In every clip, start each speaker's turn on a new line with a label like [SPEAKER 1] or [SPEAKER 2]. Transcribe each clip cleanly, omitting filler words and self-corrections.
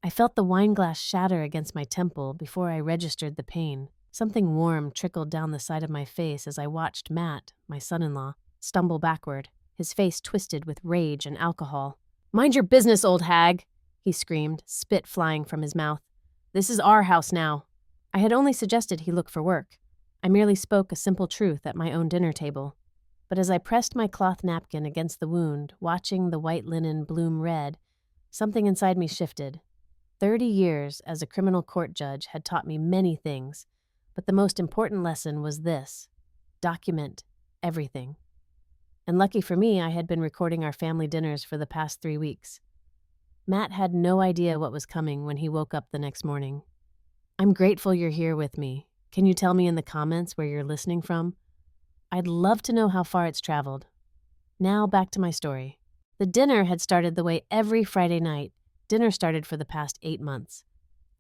[SPEAKER 1] I felt the wine glass shatter against my temple before I registered the pain. Something warm trickled down the side of my face as I watched Matt, my son-in-law, stumble backward, his face twisted with rage and alcohol. "Mind your business, old hag," he screamed, spit flying from his mouth. "This is our house now." I had only suggested he look for work. I merely spoke a simple truth at my own dinner table. But as I pressed my cloth napkin against the wound, watching the white linen bloom red, something inside me shifted. 30 years as a criminal court judge had taught me many things, but the most important lesson was this: document everything. And lucky for me, I had been recording our family dinners for the past 3 weeks. Matt had no idea what was coming when he woke up the next morning. "I'm grateful you're here with me. Can you tell me in the comments where you're listening from? I'd love to know how far it's traveled." Now back to my story. The dinner had started the way every Friday night dinner started for the past 8 months.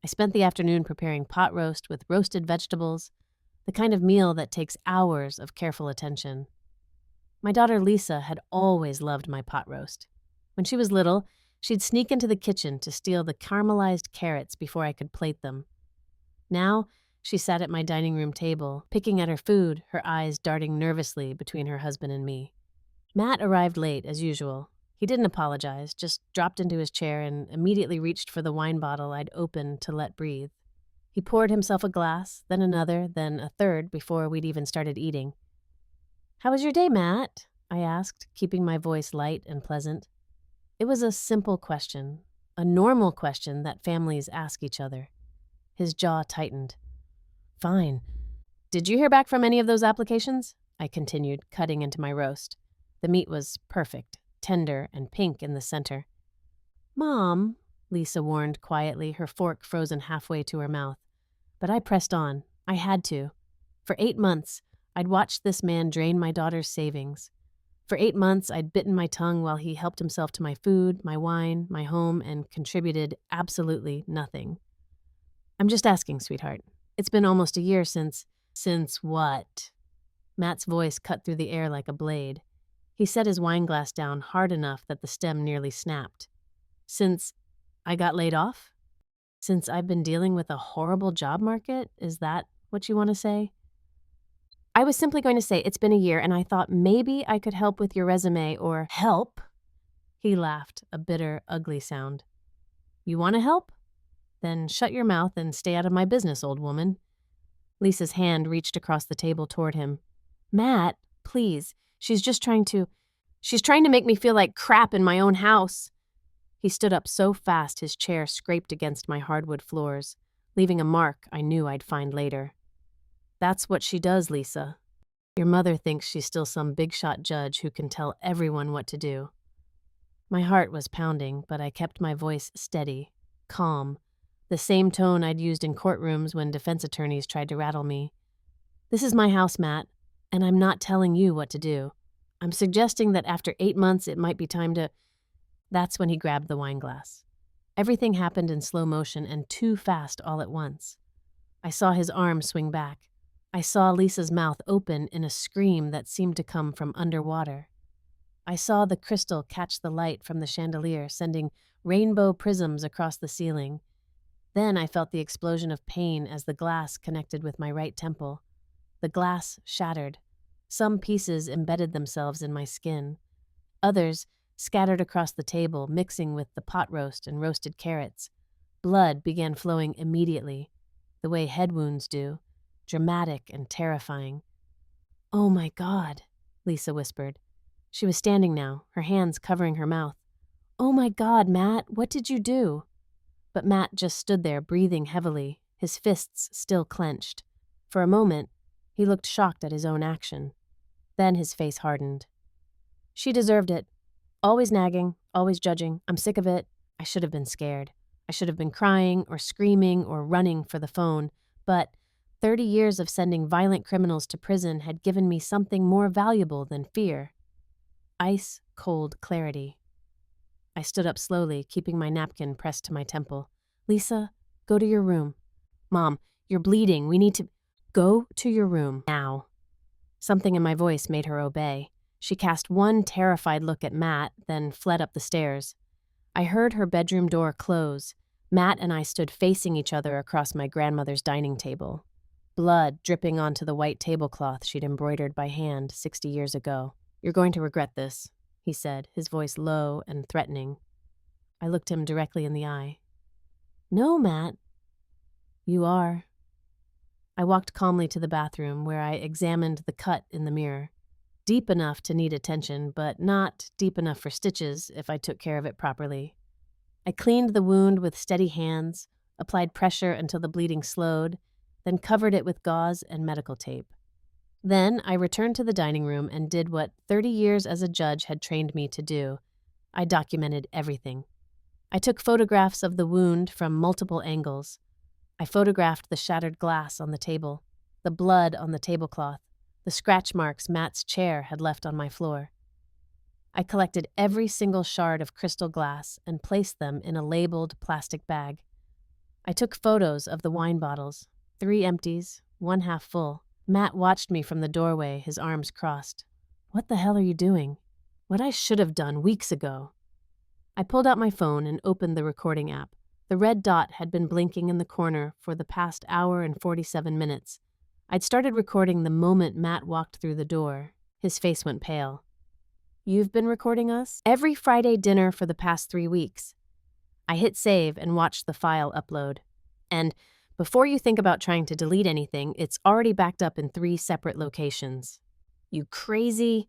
[SPEAKER 1] I spent the afternoon preparing pot roast with roasted vegetables, the kind of meal that takes hours of careful attention. My daughter Lisa had always loved my pot roast. When she was little, she'd sneak into the kitchen to steal the caramelized carrots before I could plate them. Now, she sat at my dining room table, picking at her food, her eyes darting nervously between her husband and me. Matt arrived late, as usual. He didn't apologize, just dropped into his chair and immediately reached for the wine bottle I'd opened to let breathe. He poured himself a glass, then another, then a third before we'd even started eating. "How was your day, Matt?" I asked, keeping my voice light and pleasant. It was a simple question, a normal question that families ask each other. His jaw tightened. "Fine. Did you hear back from any of those applications?" I continued, cutting into my roast. The meat was perfect, tender and pink in the center. "Mom," Lisa warned quietly, her fork frozen halfway to her mouth. But I pressed on. I had to. For 8 months, I'd watched this man drain my daughter's savings. For 8 months, I'd bitten my tongue while he helped himself to my food, my wine, my home, and contributed absolutely nothing. "I'm just asking, sweetheart. It's been almost a year since..." "Since what?" Matt's voice cut through the air like a blade. He set his wine glass down hard enough that the stem nearly snapped. "Since I got laid off? Since I've been dealing with a horrible job market? Is that what you want to say?" "I was simply going to say it's been a year and I thought maybe I could help with your resume or..." "Help?" He laughed, a bitter, ugly sound. "You want to help? Then shut your mouth and stay out of my business, old woman." Lisa's hand reached across the table toward him. "Matt, please. She's trying to make me feel like crap in my own house." He stood up so fast his chair scraped against my hardwood floors, leaving a mark I knew I'd find later. "That's what she does, Lisa. Your mother thinks she's still some big-shot judge who can tell everyone what to do." My heart was pounding, but I kept my voice steady, calm, the same tone I'd used in courtrooms when defense attorneys tried to rattle me. "This is my house, Matt, and I'm not telling you what to do. I'm suggesting that after 8 months it might be time to..." That's when he grabbed the wine glass. Everything happened in slow motion and too fast all at once. I saw his arm swing back. I saw Lisa's mouth open in a scream that seemed to come from underwater. I saw the crystal catch the light from the chandelier, sending rainbow prisms across the ceiling. Then I felt the explosion of pain as the glass connected with my right temple. The glass shattered. Some pieces embedded themselves in my skin. Others scattered across the table, mixing with the pot roast and roasted carrots. Blood began flowing immediately, the way head wounds do, dramatic and terrifying. "Oh my God," Lisa whispered. She was standing now, her hands covering her mouth. "Oh my God, Matt, what did you do?" But Matt just stood there, breathing heavily, his fists still clenched. For a moment, he looked shocked at his own action. Then his face hardened. "She deserved it. Always nagging, always judging. I'm sick of it. I should have been scared. I should have been crying or screaming or running for the phone. But 30 years of sending violent criminals to prison had given me something more valuable than fear. Ice-cold clarity. I stood up slowly, keeping my napkin pressed to my temple. "Lisa, go to your room." "Mom, you're bleeding. We need to..." "Go to your room, now." Something in my voice made her obey. She cast one terrified look at Matt, then fled up the stairs. I heard her bedroom door close, Matt and I stood facing each other across my grandmother's dining table, blood dripping onto the white tablecloth she'd embroidered by hand 60 years ago. "You're going to regret this," he said, his voice low and threatening. I looked him directly in the eye. "No, Matt." "You are." I walked calmly to the bathroom, where I examined the cut in the mirror. Deep enough to need attention, but not deep enough for stitches if I took care of it properly. I cleaned the wound with steady hands, applied pressure until the bleeding slowed, then covered it with gauze and medical tape. Then I returned to the dining room and did what 30 years as a judge had trained me to do. I documented everything. I took photographs of the wound from multiple angles. I photographed the shattered glass on the table, the blood on the tablecloth, the scratch marks Matt's chair had left on my floor. I collected every single shard of crystal glass and placed them in a labeled plastic bag. I took photos of the wine bottles, 3 empties, 1 half full. Matt watched me from the doorway, his arms crossed. "What the hell are you doing?" "What I should have done weeks ago." I pulled out my phone and opened the recording app. The red dot had been blinking in the corner for the past hour and 47 minutes. I'd started recording the moment Matt walked through the door. His face went pale. "You've been recording us?" "Every Friday dinner for the past 3 weeks." I hit save and watched the file upload. "And before you think about trying to delete anything, it's already backed up in 3 separate locations." "You crazy—"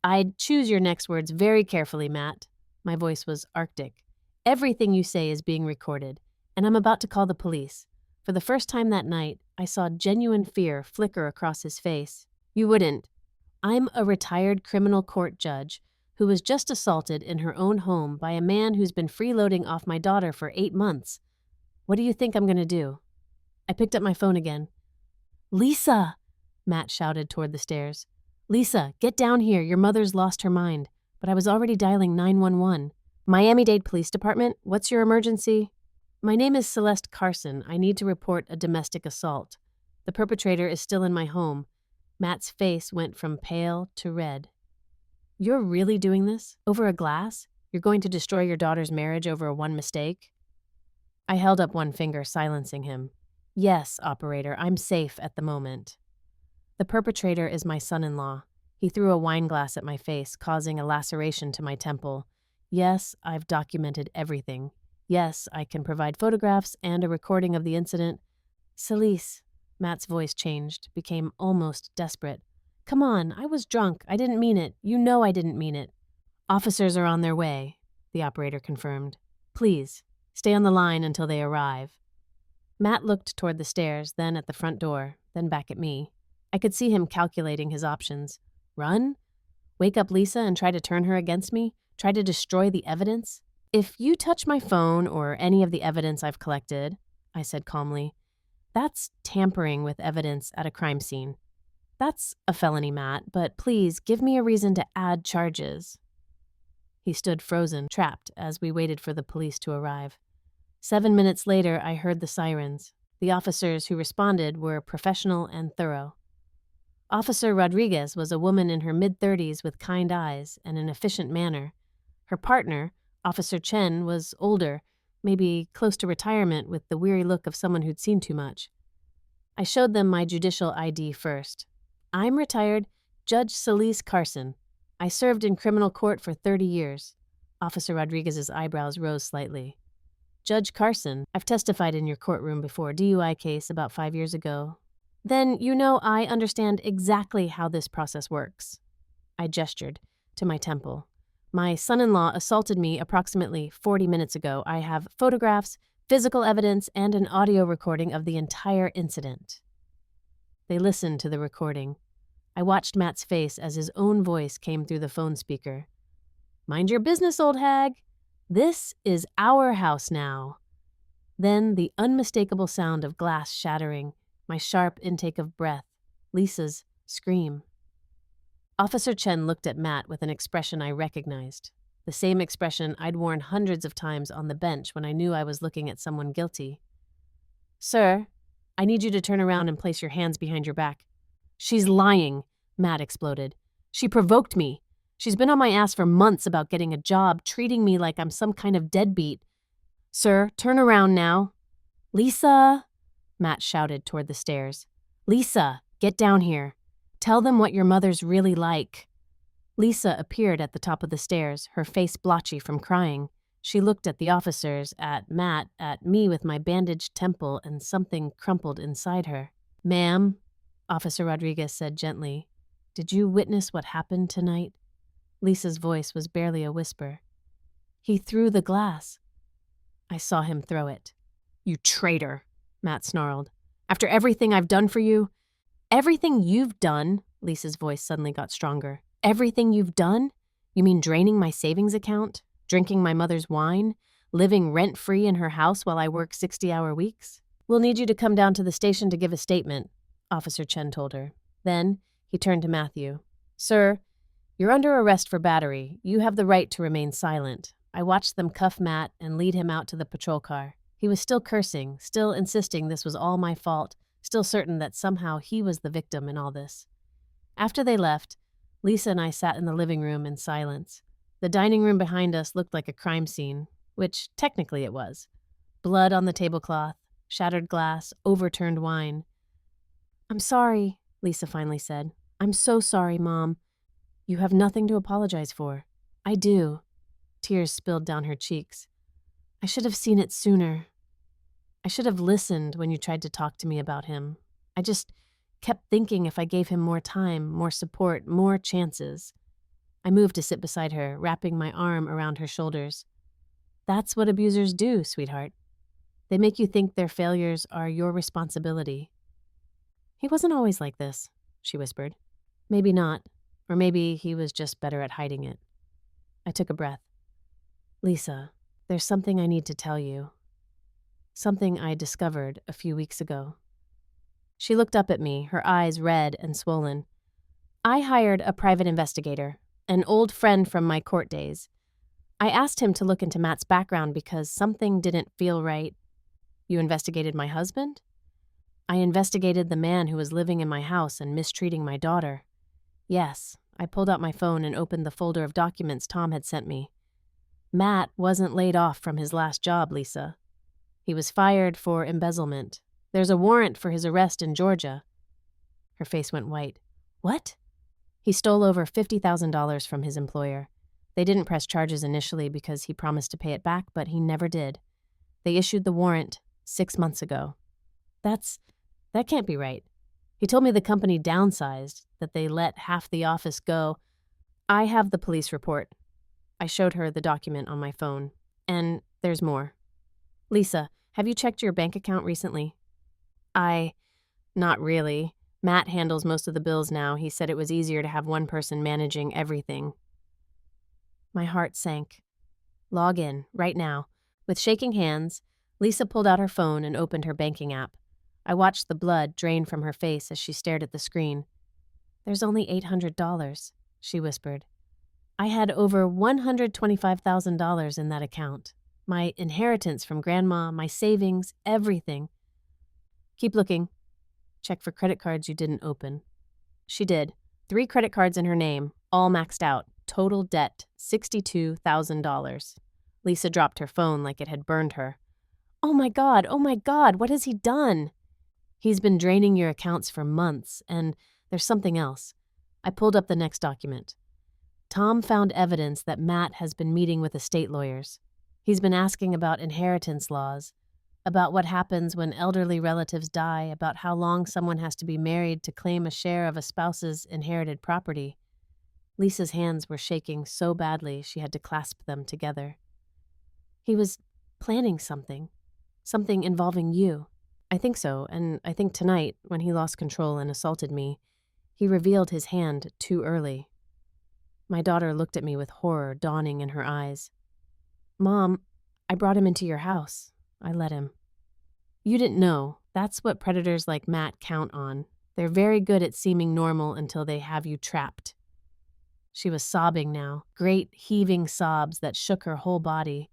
[SPEAKER 1] "I'd choose your next words very carefully, Matt." My voice was arctic. "Everything you say is being recorded, and I'm about to call the police." For the first time that night, I saw genuine fear flicker across his face. "You wouldn't." "I'm a retired criminal court judge who was just assaulted in her own home by a man who's been freeloading off my daughter for 8 months. What do you think I'm going to do?" I picked up my phone again. "Lisa!" Matt shouted toward the stairs. "Lisa, get down here. Your mother's lost her mind." But I was already dialing 911. "Miami-Dade Police Department, what's your emergency?" "My name is Celeste Carson. I need to report a domestic assault. The perpetrator is still in my home." Matt's face went from pale to red. "You're really doing this? Over a glass? You're going to destroy your daughter's marriage over one mistake?" I held up one finger, silencing him. "Yes, operator, I'm safe at the moment." "The perpetrator is my son-in-law." He threw a wine glass at my face, causing a laceration to my temple. "Yes, I've documented everything. Yes, I can provide photographs and a recording of the incident." "Celeste," Matt's voice changed, became almost desperate. "Come on, I was drunk. I didn't mean it. You know I didn't mean it." "Officers are on their way," the operator confirmed. "Please, stay on the line until they arrive." Matt looked toward the stairs, then at the front door, then back at me. I could see him calculating his options. Run? Wake up Lisa and try to turn her against me? Try to destroy the evidence? "If you touch my phone or any of the evidence I've collected," I said calmly, "that's tampering with evidence at a crime scene. That's a felony, Matt, but please give me a reason to add charges." He stood frozen, trapped, as we waited for the police to arrive. 7 minutes later, I heard the sirens. The officers who responded were professional and thorough. Officer Rodriguez was a woman in her mid-30s with kind eyes and an efficient manner. Her partner, Officer Chen, was older, maybe close to retirement, with the weary look of someone who'd seen too much. I showed them my judicial ID first. "I'm retired Judge Celeste Carson. I served in criminal court for 30 years. Officer Rodriguez's eyebrows rose slightly. "Judge Carson, I've testified in your courtroom before, DUI case about 5 years ago." "Then you know I understand exactly how this process works." I gestured to my temple. "My son-in-law assaulted me approximately 40 minutes ago. I have photographs, physical evidence, and an audio recording of the entire incident." They listened to the recording. I watched Matt's face as his own voice came through the phone speaker. "Mind your business, old hag. This is our house now." Then the unmistakable sound of glass shattering, my sharp intake of breath, Lisa's scream. Officer Chen looked at Matt with an expression I recognized, the same expression I'd worn hundreds of times on the bench when I knew I was looking at someone guilty. "Sir, I need you to turn around and place your hands behind your back." "She's lying," Matt exploded. "She provoked me. She's been on my ass for months about getting a job, treating me like I'm some kind of deadbeat." Sir, turn around now. Lisa! Matt shouted toward the stairs. Lisa, get down here. Tell them what your mother's really like. Lisa appeared at the top of the stairs, her face blotchy from crying. She looked at the officers, at Matt, at me with my bandaged temple, and something crumpled inside her. Ma'am, Officer Rodriguez said gently, did you witness what happened tonight? Lisa's voice was barely a whisper. He threw the glass. I saw him throw it. You traitor, Matt snarled. After everything I've done for you? Everything you've done, Lisa's voice suddenly got stronger. Everything you've done? You mean draining my savings account? Drinking my mother's wine? Living rent-free in her house while I work 60-hour weeks? We'll need you to come down to the station to give a statement, Officer Chen told her. Then he turned to Matthew. Sir, you're under arrest for battery. You have the right to remain silent. I watched them cuff Matt and lead him out to the patrol car. He was still cursing, still insisting this was all my fault, still certain that somehow he was the victim in all this. After they left, Lisa and I sat in the living room in silence. The dining room behind us looked like a crime scene, which technically it was. Blood on the tablecloth, shattered glass, overturned wine. I'm sorry, Lisa finally said. I'm so sorry, Mom. You have nothing to apologize for. I do. Tears spilled down her cheeks. I should have seen it sooner. I should have listened when you tried to talk to me about him. I just kept thinking if I gave him more time, more support, more chances. I moved to sit beside her, wrapping my arm around her shoulders. That's what abusers do, sweetheart. They make you think their failures are your responsibility. He wasn't always like this, she whispered. Maybe not, or maybe he was just better at hiding it. I took a breath. Lisa, there's something I need to tell you. Something I discovered a few weeks ago. She looked up at me, her eyes red and swollen. I hired a private investigator, an old friend from my court days. I asked him to look into Matt's background because something didn't feel right. You investigated my husband? I investigated the man who was living in my house and mistreating my daughter. Yes, I pulled out my phone and opened the folder of documents Tom had sent me. Matt wasn't laid off from his last job, Lisa. He was fired for embezzlement. There's a warrant for his arrest in Georgia. Her face went white. What? He stole over $50,000 from his employer. They didn't press charges initially because he promised to pay it back, but he never did. They issued the warrant 6 months ago. That can't be right. He told me the company downsized, that they let half the office go. I have the police report. I showed her the document on my phone. And there's more. Lisa, have you checked your bank account recently? Not really. Matt handles most of the bills now. He said it was easier to have one person managing everything. My heart sank. Log in, right now. With shaking hands, Lisa pulled out her phone and opened her banking app. I watched the blood drain from her face as she stared at the screen. There's only $800, she whispered. I had over $125,000 in that account. My inheritance from Grandma, my savings, everything. Keep looking. Check for credit cards you didn't open. She did. 3 credit cards in her name, all maxed out. Total debt, $62,000. Lisa dropped her phone like it had burned her. Oh my God, what has he done? He's been draining your accounts for months, and there's something else. I pulled up the next document. Tom found evidence that Matt has been meeting with estate lawyers. He's been asking about inheritance laws, about what happens when elderly relatives die, about how long someone has to be married to claim a share of a spouse's inherited property. Lisa's hands were shaking so badly she had to clasp them together. He was planning something involving you. I think so, and I think tonight, when he lost control and assaulted me, he revealed his hand too early. My daughter looked at me with horror dawning in her eyes. Mom, I brought him into your house. I let him. You didn't know. That's what predators like Matt count on. They're very good at seeming normal until they have you trapped. She was sobbing now, great heaving sobs that shook her whole body.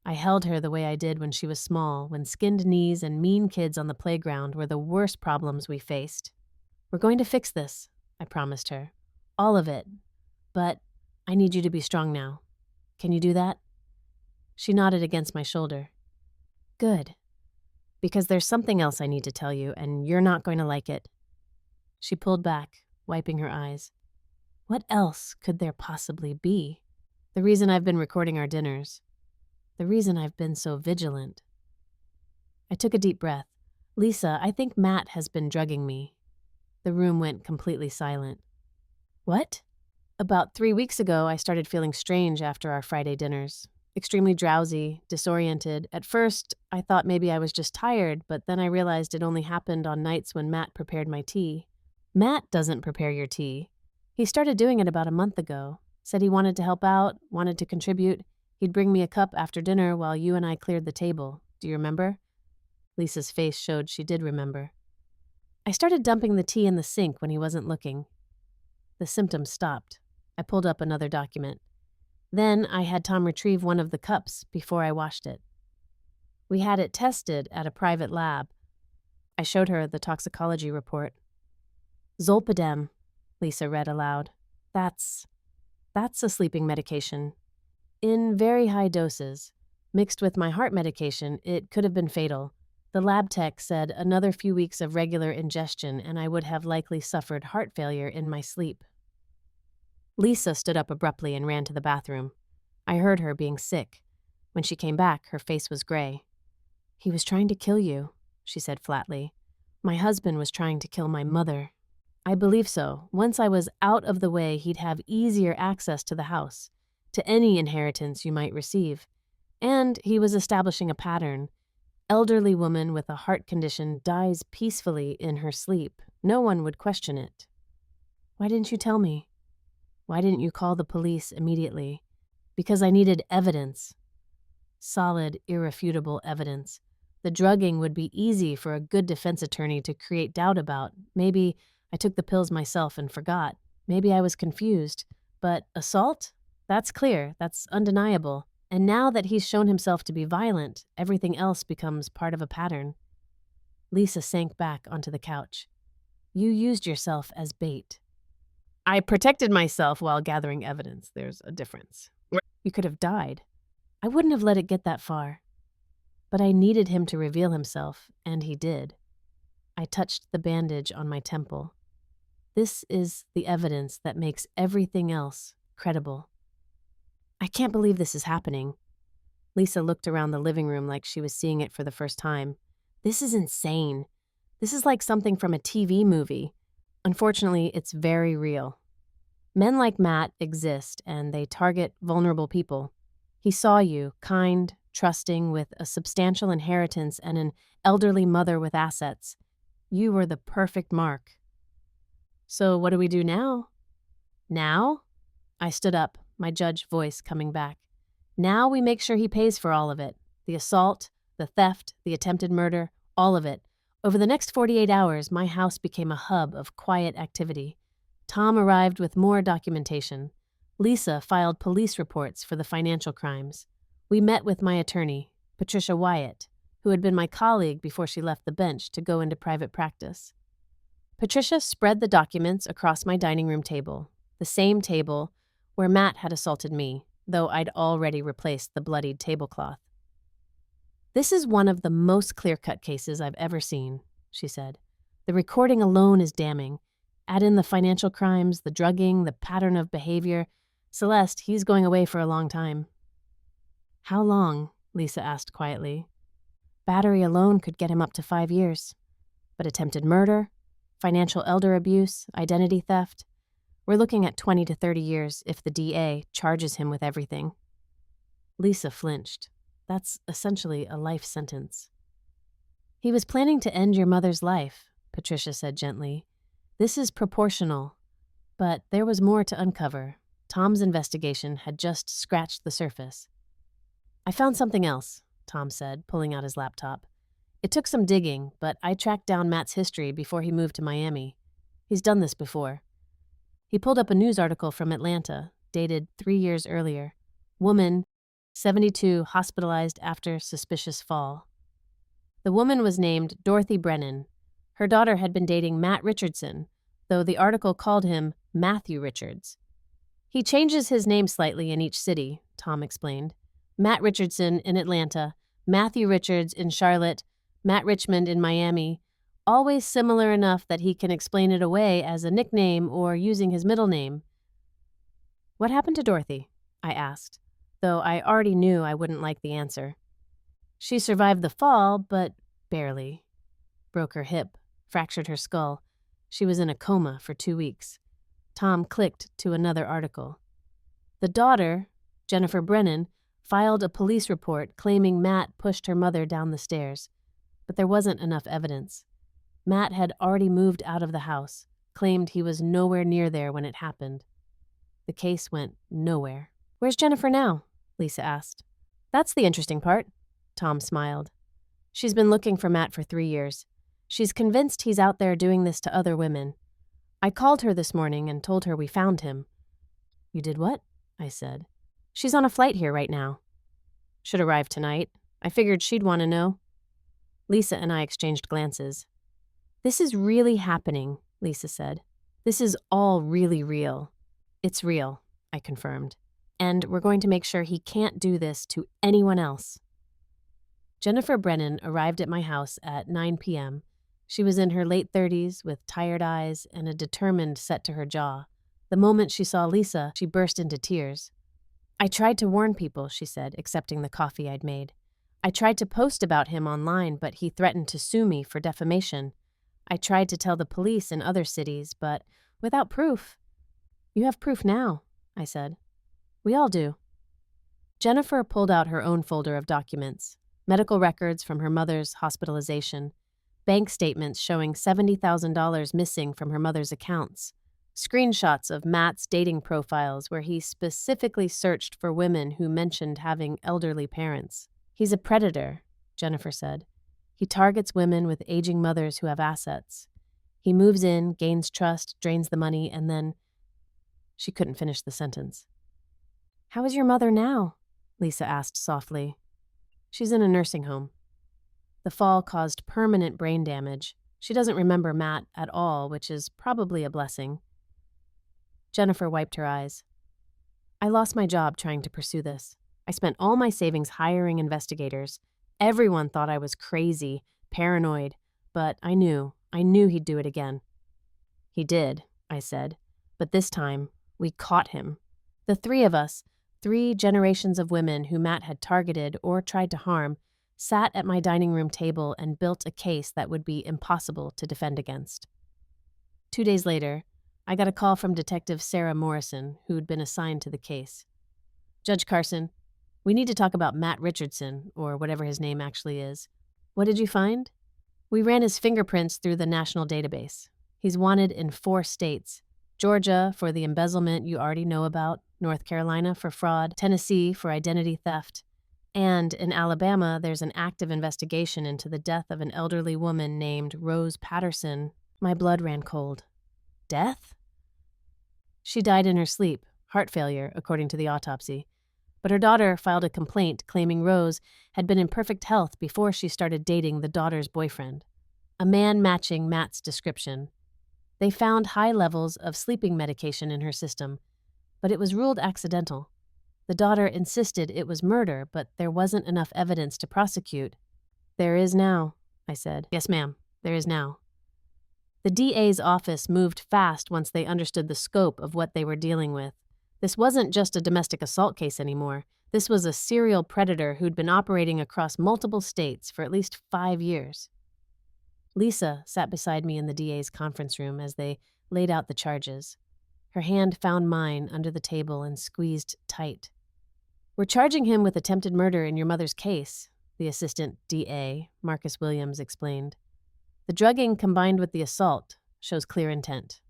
[SPEAKER 1] I held her the way I did when she was small, when skinned knees and mean kids on the playground were the worst problems we faced. We're going to fix this, I promised her. All of it. But I need you to be strong now. Can you do that? She nodded against my shoulder. Good. Because there's something else I need to tell you, and you're not going to like it. She pulled back, wiping her eyes. What else could there possibly be? The reason I've been recording our dinners. The reason I've been so vigilant. I took a deep breath. Lisa, I think Matt has been drugging me. The room went completely silent. What? About 3 weeks ago, I started feeling strange after our Friday dinners. Extremely drowsy, disoriented. At first, I thought maybe I was just tired, but then I realized it only happened on nights when Matt prepared my tea. Matt doesn't prepare your tea. He started doing it about a month ago. Said he wanted to help out, wanted to contribute. He'd bring me a cup after dinner while you and I cleared the table. Do you remember? Lisa's face showed she did remember. I started dumping the tea in the sink when he wasn't looking. The symptoms stopped. I pulled up another document. Then I had Tom retrieve one of the cups before I washed it. We had it tested at a private lab. I showed her the toxicology report. Zolpidem, Lisa read aloud. That's a sleeping medication. In very high doses. Mixed with my heart medication, it could have been fatal. The lab tech said another few weeks of regular ingestion and I would have likely suffered heart failure in my sleep. Lisa stood up abruptly and ran to the bathroom. I heard her being sick. When she came back, her face was gray. He was trying to kill you, she said flatly. My husband was trying to kill my mother. I believe so. Once I was out of the way, he'd have easier access to the house, to any inheritance you might receive. And he was establishing a pattern. Elderly woman with a heart condition dies peacefully in her sleep. No one would question it. Why didn't you tell me? Why didn't you call the police immediately? Because I needed evidence. Solid, irrefutable evidence. The drugging would be easy for a good defense attorney to create doubt about. Maybe I took the pills myself and forgot. Maybe I was confused. But assault? That's clear. That's undeniable. And now that he's shown himself to be violent, everything else becomes part of a pattern. Lisa sank back onto the couch. You used yourself as bait. I protected myself while gathering evidence. There's a difference. You could have died. I wouldn't have let it get that far. But I needed him to reveal himself, and he did. I touched the bandage on my temple. This is the evidence that makes everything else credible. I can't believe this is happening. Lisa looked around the living room like she was seeing it for the first time. This is insane. This is like something from a TV movie. Unfortunately, it's very real. Men like Matt exist, and they target vulnerable people. He saw you, kind, trusting, with a substantial inheritance and an elderly mother with assets. You were the perfect mark. So what do we do now? Now? I stood up, my judge voice coming back. Now we make sure he pays for all of it. The assault, the theft, the attempted murder, all of it. Over the next 48 hours, my house became a hub of quiet activity. Tom arrived with more documentation. Lisa filed police reports for the financial crimes. We met with my attorney, Patricia Wyatt, who had been my colleague before she left the bench to go into private practice. Patricia spread the documents across my dining room table, the same table where Matt had assaulted me, though I'd already replaced the bloodied tablecloth. This is one of the most clear-cut cases I've ever seen, she said. The recording alone is damning. Add in the financial crimes, the drugging, the pattern of behavior. Celeste, he's going away for a long time. How long? Lisa asked quietly. Battery alone could get him up to 5 years. But attempted murder, financial elder abuse, identity theft, we're looking at 20 to 30 years if the DA charges him with everything. Lisa flinched. That's essentially a life sentence. He was planning to end your mother's life, Patricia said gently. This is proportional. But there was more to uncover. Tom's investigation had just scratched the surface. I found something else, Tom said, pulling out his laptop. It took some digging, but I tracked down Matt's history before he moved to Miami. He's done this before. He pulled up a news article from Atlanta, dated 3 years earlier. Woman, 72, hospitalized after suspicious fall. The woman was named Dorothy Brennan. Her daughter had been dating Matt Richardson, though the article called him Matthew Richards. He changes his name slightly in each city, Tom explained. Matt Richardson in Atlanta, Matthew Richards in Charlotte, Matt Richmond in Miami, always similar enough that he can explain it away as a nickname or using his middle name. What happened to Dorothy? I asked, though I already knew I wouldn't like the answer. She survived the fall, but barely. Broke her hip, fractured her skull. She was in a coma for 2 weeks. Tom clicked to another article. The daughter, Jennifer Brennan, filed a police report claiming Matt pushed her mother down the stairs, but there wasn't enough evidence. Matt had already moved out of the house, claimed he was nowhere near there when it happened. The case went nowhere. Where's Jennifer now? Lisa asked. That's the interesting part. Tom smiled. She's been looking for Matt for 3 years. She's convinced he's out there doing this to other women. I called her this morning and told her we found him. You did what? I said. She's on a flight here right now. Should arrive tonight. I figured she'd want to know. Lisa and I exchanged glances. This is really happening, Lisa said. This is all really real. It's real, I confirmed. And we're going to make sure he can't do this to anyone else. Jennifer Brennan arrived at my house at 9 p.m. She was in her late 30s with tired eyes and a determined set to her jaw. The moment she saw Lisa, she burst into tears. I tried to warn people, she said, accepting the coffee I'd made. I tried to post about him online, but he threatened to sue me for defamation. I tried to tell the police in other cities, but without proof. You have proof now, I said. We all do. Jennifer pulled out her own folder of documents, medical records from her mother's hospitalization, bank statements showing $70,000 missing from her mother's accounts, screenshots of Matt's dating profiles where he specifically searched for women who mentioned having elderly parents. He's a predator, Jennifer said. He targets women with aging mothers who have assets. He moves in, gains trust, drains the money, and then... She couldn't finish the sentence. How is your mother now? Lisa asked softly. She's in a nursing home. The fall caused permanent brain damage. She doesn't remember Matt at all, which is probably a blessing. Jennifer wiped her eyes. I lost my job trying to pursue this. I spent all my savings hiring investigators. Everyone thought I was crazy, paranoid, but I knew he'd do it again. He did, I said, but this time, we caught him. The 3 of us, 3 generations of women who Matt had targeted or tried to harm, sat at my dining room table and built a case that would be impossible to defend against. 2 days later, I got a call from Detective Sarah Morrison, who'd been assigned to the case. Judge Carson, we need to talk about Matt Richardson, or whatever his name actually is. What did you find? We ran his fingerprints through the national database. He's wanted in 4 states. Georgia for the embezzlement you already know about, North Carolina for fraud, Tennessee for identity theft. And in Alabama, there's an active investigation into the death of an elderly woman named Rose Patterson. My blood ran cold. Death? She died in her sleep, heart failure, according to the autopsy. But her daughter filed a complaint claiming Rose had been in perfect health before she started dating the daughter's boyfriend, a man matching Matt's description. They found high levels of sleeping medication in her system, but it was ruled accidental. The daughter insisted it was murder, but there wasn't enough evidence to prosecute. There is now, I said. Yes, ma'am, there is now. The DA's office moved fast once they understood the scope of what they were dealing with. This wasn't just a domestic assault case anymore. This was a serial predator who'd been operating across multiple states for at least 5 years. Lisa sat beside me in the DA's conference room as they laid out the charges. Her hand found mine under the table and squeezed tight. We're charging him with attempted murder in your mother's case, the assistant DA, Marcus Williams, explained. The drugging combined with the assault shows clear intent.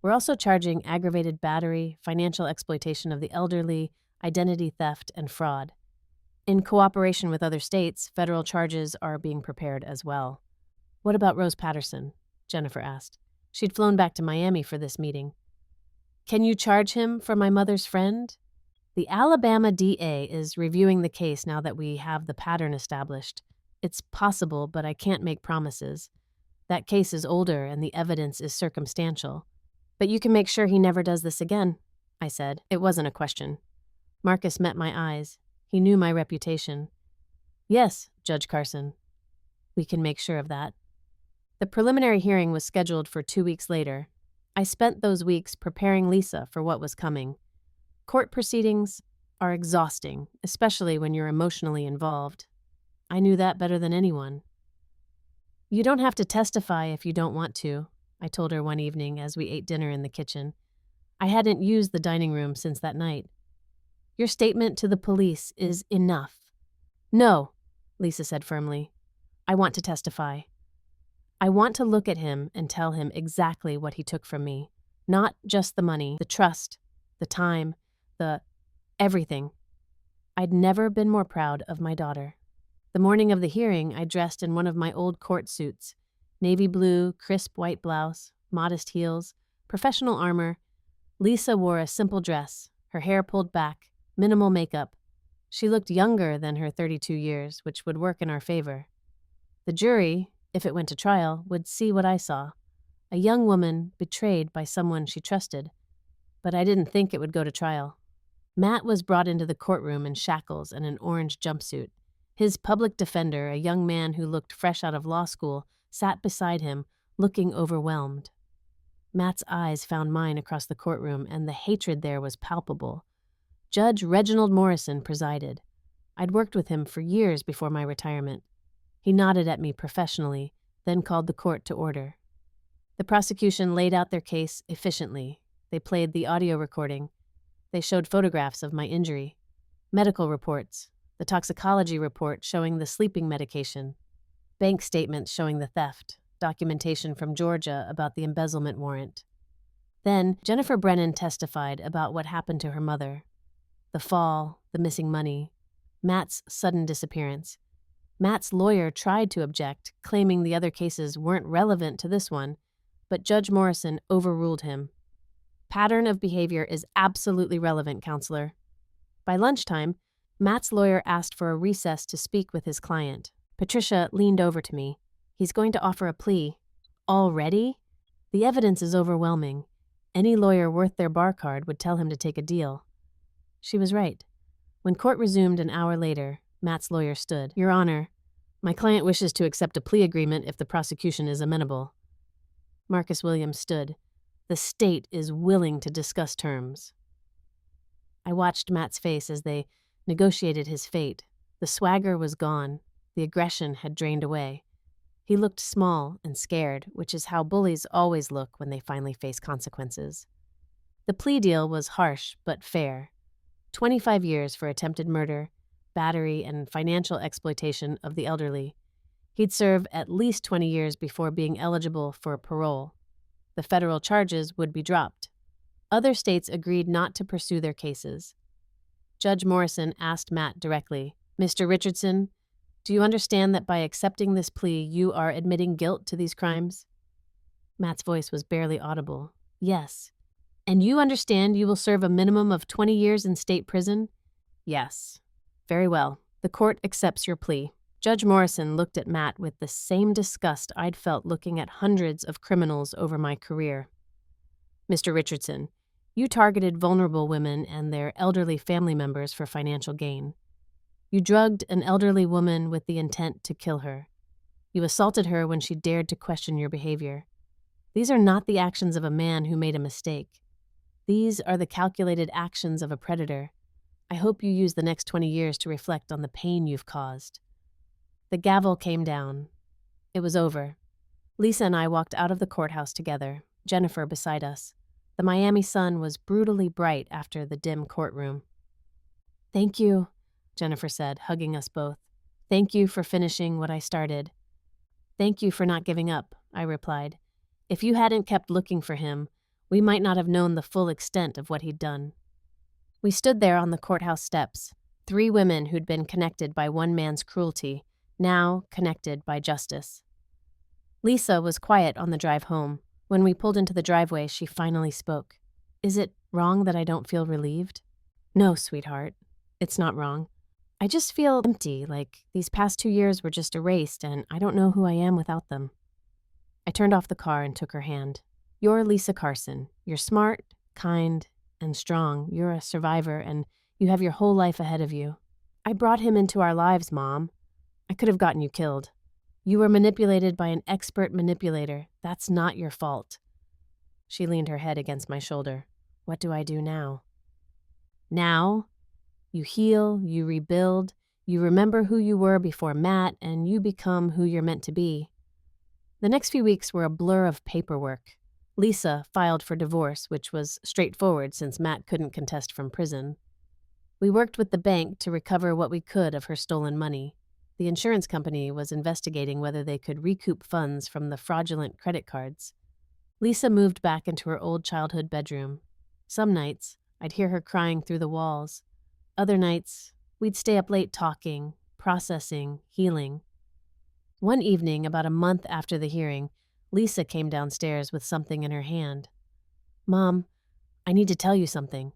[SPEAKER 1] We're also charging aggravated battery, financial exploitation of the elderly, identity theft, and fraud. In cooperation with other states, federal charges are being prepared as well. What about Rose Patterson? Jennifer asked. She'd flown back to Miami for this meeting. Can you charge him for my mother's friend? The Alabama DA is reviewing the case now that we have the pattern established. It's possible, but I can't make promises. That case is older and the evidence is circumstantial. But you can make sure he never does this again, I said. It wasn't a question. Marcus met my eyes. He knew my reputation. Yes, Judge Carson. We can make sure of that. The preliminary hearing was scheduled for 2 weeks later. I spent those weeks preparing Lisa for what was coming. Court proceedings are exhausting, especially when you're emotionally involved. I knew that better than anyone. You don't have to testify if you don't want to, I told her one evening as we ate dinner in the kitchen. I hadn't used the dining room since that night. Your statement to the police is enough. No, Lisa said firmly. I want to testify. I want to look at him and tell him exactly what he took from me. Not just the money, the trust, the time, the everything. I'd never been more proud of my daughter. The morning of the hearing, I dressed in one of my old court suits. Navy blue, crisp white blouse, modest heels, professional armor. Lisa wore a simple dress, her hair pulled back, minimal makeup. She looked younger than her 32 years, which would work in our favor. The jury, if it went to trial, would see what I saw. A young woman betrayed by someone she trusted. But I didn't think it would go to trial. Matt was brought into the courtroom in shackles and an orange jumpsuit. His public defender, a young man who looked fresh out of law school, sat beside him, looking overwhelmed. Matt's eyes found mine across the courtroom, and the hatred there was palpable. Judge Reginald Morrison presided. I'd worked with him for years before my retirement. He nodded at me professionally, then called the court to order. The prosecution laid out their case efficiently. They played the audio recording. They showed photographs of my injury, medical reports, the toxicology report showing the sleeping medication, bank statements showing the theft, documentation from Georgia about the embezzlement warrant. Then Jennifer Brennan testified about what happened to her mother. The fall, the missing money, Matt's sudden disappearance. Matt's lawyer tried to object, claiming the other cases weren't relevant to this one, but Judge Morrison overruled him. Pattern of behavior is absolutely relevant, counselor. By lunchtime, Matt's lawyer asked for a recess to speak with his client. Patricia leaned over to me. He's going to offer a plea. Already? The evidence is overwhelming. Any lawyer worth their bar card would tell him to take a deal. She was right. When court resumed an hour later, Matt's lawyer stood. Your Honor, my client wishes to accept a plea agreement if the prosecution is amenable. Marcus Williams stood. The state is willing to discuss terms. I watched Matt's face as they negotiated his fate. The swagger was gone. The aggression had drained away. He looked small and scared, which is how bullies always look when they finally face consequences. The plea deal was harsh but fair. 25 years for attempted murder, battery, and financial exploitation of the elderly. He'd serve at least 20 years before being eligible for parole. The federal charges would be dropped. Other states agreed not to pursue their cases. Judge Morrison asked Matt directly, Mr. Richardson, do you understand that by accepting this plea, you are admitting guilt to these crimes? Matt's voice was barely audible. Yes. And you understand you will serve a minimum of 20 years in state prison? Yes. Very well. The court accepts your plea. Judge Morrison looked at Matt with the same disgust I'd felt looking at hundreds of criminals over my career. Mr. Richardson, you targeted vulnerable women and their elderly family members for financial gain. You drugged an elderly woman with the intent to kill her. You assaulted her when she dared to question your behavior. These are not the actions of a man who made a mistake. These are the calculated actions of a predator. I hope you use the next 20 years to reflect on the pain you've caused. The gavel came down. It was over. Lisa and I walked out of the courthouse together, Jennifer beside us. The Miami sun was brutally bright after the dim courtroom. Thank you, Jennifer said, hugging us both. Thank you for finishing what I started. Thank you for not giving up, I replied. If you hadn't kept looking for him, we might not have known the full extent of what he'd done. We stood there on the courthouse steps, 3 women who'd been connected by one man's cruelty, now connected by justice. Lisa was quiet on the drive home. When we pulled into the driveway, she finally spoke. Is it wrong that I don't feel relieved? No, sweetheart. It's not wrong. I just feel empty, like these past 2 years were just erased and I don't know who I am without them. I turned off the car and took her hand. You're Lisa Carson. You're smart, kind, and strong. You're a survivor and you have your whole life ahead of you. I brought him into our lives, Mom. I could have gotten you killed. You were manipulated by an expert manipulator. That's not your fault. She leaned her head against my shoulder. What do I do now? Now, you heal, you rebuild, you remember who you were before Matt, and you become who you're meant to be. The next few weeks were a blur of paperwork. Lisa filed for divorce, which was straightforward since Matt couldn't contest from prison. We worked with the bank to recover what we could of her stolen money. The insurance company was investigating whether they could recoup funds from the fraudulent credit cards. Lisa moved back into her old childhood bedroom. Some nights, I'd hear her crying through the walls. Other nights, we'd stay up late talking, processing, healing. One evening, about a month after the hearing, Lisa came downstairs with something in her hand. Mom, I need to tell you something.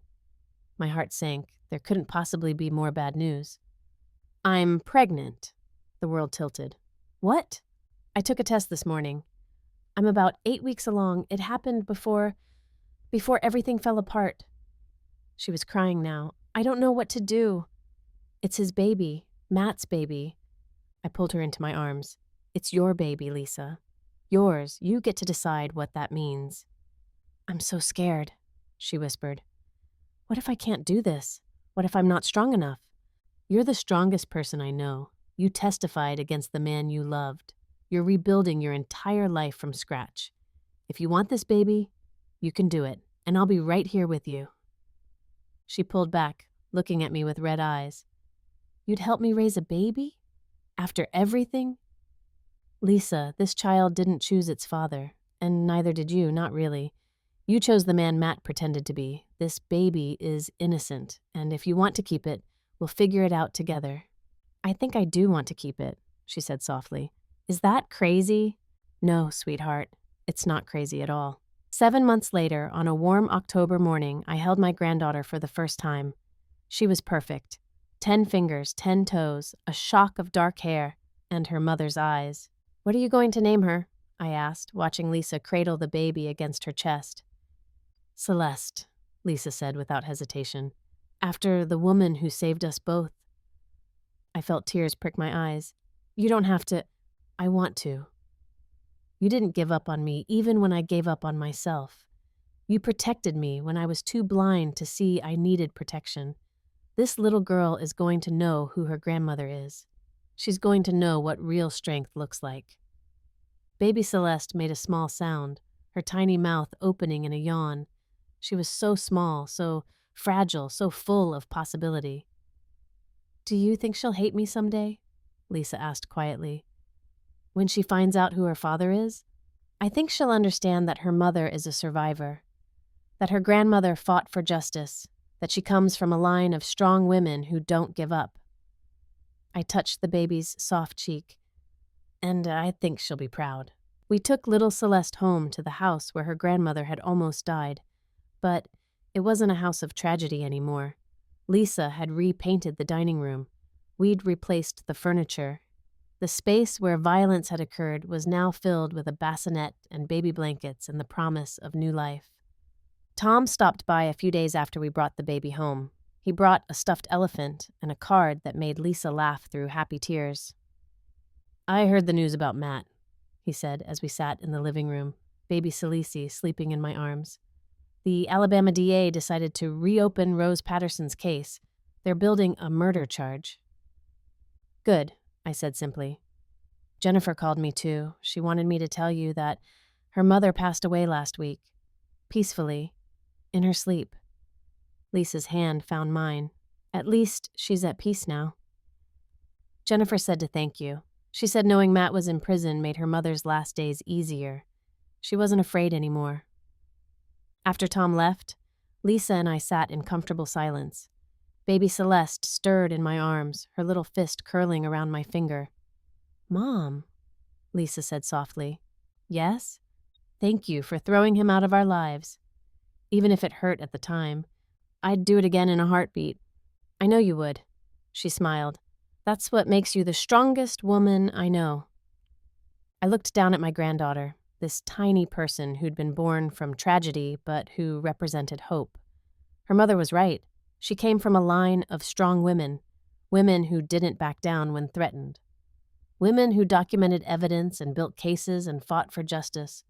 [SPEAKER 1] My heart sank. There couldn't possibly be more bad news. I'm pregnant. The world tilted. What? I took a test this morning. I'm about 8 weeks along. It happened before everything fell apart. She was crying now. I don't know what to do. It's his baby, Matt's baby. I pulled her into my arms. It's your baby, Lisa. Yours. You get to decide what that means. I'm so scared, she whispered. What if I can't do this? What if I'm not strong enough? You're the strongest person I know. You testified against the man you loved. You're rebuilding your entire life from scratch. If you want this baby, you can do it, and I'll be right here with you. She pulled back, looking at me with red eyes. You'd help me raise a baby? After everything? Lisa, this child didn't choose its father, and neither did you, not really. You chose the man Matt pretended to be. This baby is innocent, and if you want to keep it, we'll figure it out together. I think I do want to keep it, she said softly. Is that crazy? No, sweetheart, it's not crazy at all. 7 months later, on a warm October morning, I held my granddaughter for the first time. She was perfect. 10 fingers, 10 toes, a shock of dark hair, and her mother's eyes. What are you going to name her? I asked, watching Lisa cradle the baby against her chest. Celeste, Lisa said without hesitation, after the woman who saved us both. I felt tears prick my eyes. You don't have to. I want to. You didn't give up on me even when I gave up on myself. You protected me when I was too blind to see I needed protection. This little girl is going to know who her grandmother is. She's going to know what real strength looks like. Baby Celeste made a small sound, her tiny mouth opening in a yawn. She was so small, so fragile, so full of possibility. Do you think she'll hate me someday? Lisa asked quietly. When she finds out who her father is, I think she'll understand that her mother is a survivor, that her grandmother fought for justice, that she comes from a line of strong women who don't give up. I touched the baby's soft cheek, and I think she'll be proud. We took little Celeste home to the house where her grandmother had almost died, but it wasn't a house of tragedy anymore. Lisa had repainted the dining room. We'd replaced the furniture. The space where violence had occurred was now filled with a bassinet and baby blankets and the promise of new life. Tom stopped by a few days after we brought the baby home. He brought a stuffed elephant and a card that made Lisa laugh through happy tears. I heard the news about Matt, he said as we sat in the living room, baby Celeste sleeping in my arms. The Alabama DA decided to reopen Rose Patterson's case. They're building a murder charge. Good, I said simply. Jennifer called me too. She wanted me to tell you that her mother passed away last week. Peacefully. In her sleep. Lisa's hand found mine. At least she's at peace now. Jennifer said to thank you. She said knowing Matt was in prison made her mother's last days easier. She wasn't afraid anymore. After Tom left, Lisa and I sat in comfortable silence. Baby Celeste stirred in my arms, her little fist curling around my finger. Mom, Lisa said softly. Yes? Thank you for throwing him out of our lives. Even if it hurt at the time, I'd do it again in a heartbeat. I know you would. She smiled. That's what makes you the strongest woman I know. I looked down at my granddaughter, this tiny person who'd been born from tragedy but who represented hope. Her mother was right. She came from a line of strong women, women who didn't back down when threatened. Women who documented evidence and built cases and fought for justice.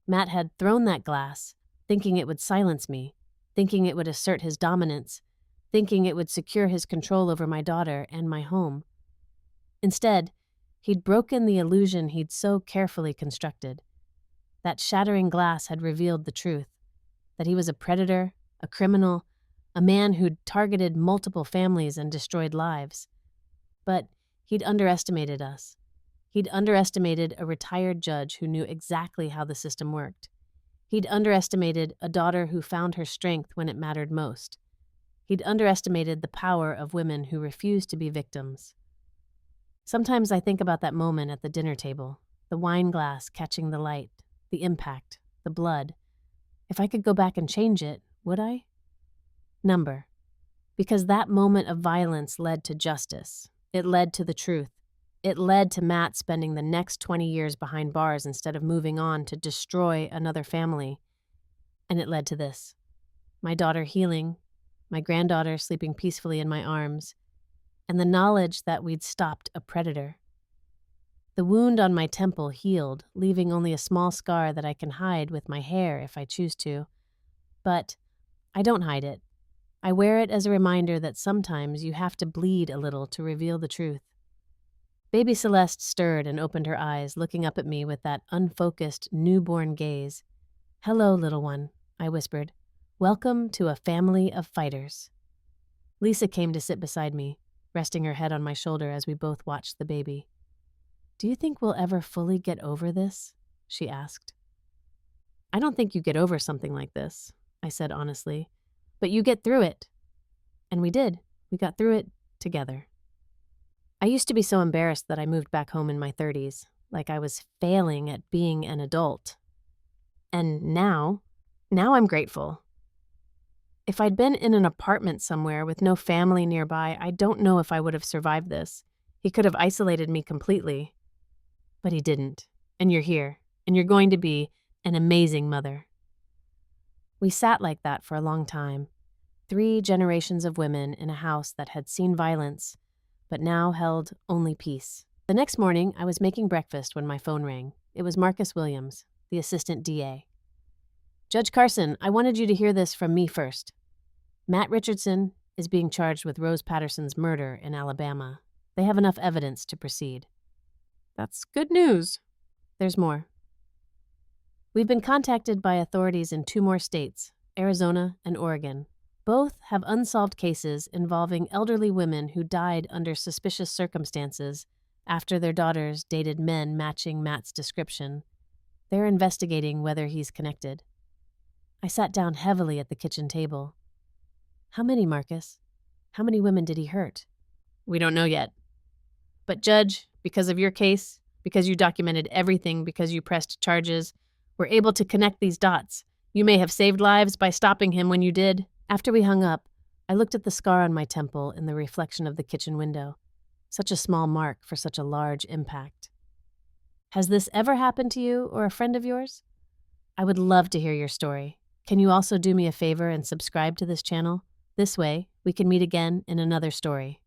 [SPEAKER 1] Matt had thrown that glass, thinking it would silence me, thinking it would assert his dominance, thinking it would secure his control over my daughter and my home. Instead, he'd broken the illusion he'd so carefully constructed. That shattering glass had revealed the truth, that he was a predator, a criminal, a man who'd targeted multiple families and destroyed lives. But he'd underestimated us. He'd underestimated a retired judge who knew exactly how the system worked. He'd underestimated a daughter who found her strength when it mattered most. He'd underestimated the power of women who refused to be victims. Sometimes I think about that moment at the dinner table, the wine glass catching the light, the impact, the blood. If I could go back and change it, would I? Number. Because that moment of violence led to justice. It led to the truth. It led to Matt spending the next 20 years behind bars instead of moving on to destroy another family. And it led to this. My daughter healing, my granddaughter sleeping peacefully in my arms, and the knowledge that we'd stopped a predator. The wound on my temple healed, leaving only a small scar that I can hide with my hair if I choose to. But I don't hide it. I wear it as a reminder that sometimes you have to bleed a little to reveal the truth. Baby Celeste stirred and opened her eyes, looking up at me with that unfocused, newborn gaze. "Hello, little one," I whispered. "Welcome to a family of fighters." Lisa came to sit beside me, resting her head on my shoulder as we both watched the baby. "Do you think we'll ever fully get over this?" she asked. "I don't think you get over something like this," I said honestly. "But you get through it." And we did. We got through it together. I used to be so embarrassed that I moved back home in my 30s, like I was failing at being an adult. And now I'm grateful. If I'd been in an apartment somewhere with no family nearby, I don't know if I would have survived this. He could have isolated me completely. But he didn't. And you're here. And you're going to be an amazing mother. We sat like that for a long time. 3 generations of women in a house that had seen violence, but now held only peace. The next morning, I was making breakfast when my phone rang. It was Marcus Williams, the assistant DA. "Judge Carson, I wanted you to hear this from me first. Matt Richardson is being charged with Rose Patterson's murder in Alabama. They have enough evidence to proceed." "That's good news." "There's more. We've been contacted by authorities in 2 more states, Arizona and Oregon. Both have unsolved cases involving elderly women who died under suspicious circumstances after their daughters dated men matching Matt's description. They're investigating whether he's connected." I sat down heavily at the kitchen table. "How many, Marcus? How many women did he hurt?" "We don't know yet. But Judge, because of your case, because you documented everything, because you pressed charges, we're able to connect these dots. You may have saved lives by stopping him when you did." After we hung up, I looked at the scar on my temple in the reflection of the kitchen window. Such a small mark for such a large impact. Has this ever happened to you or a friend of yours? I would love to hear your story. Can you also do me a favor and subscribe to this channel? This way, we can meet again in another story.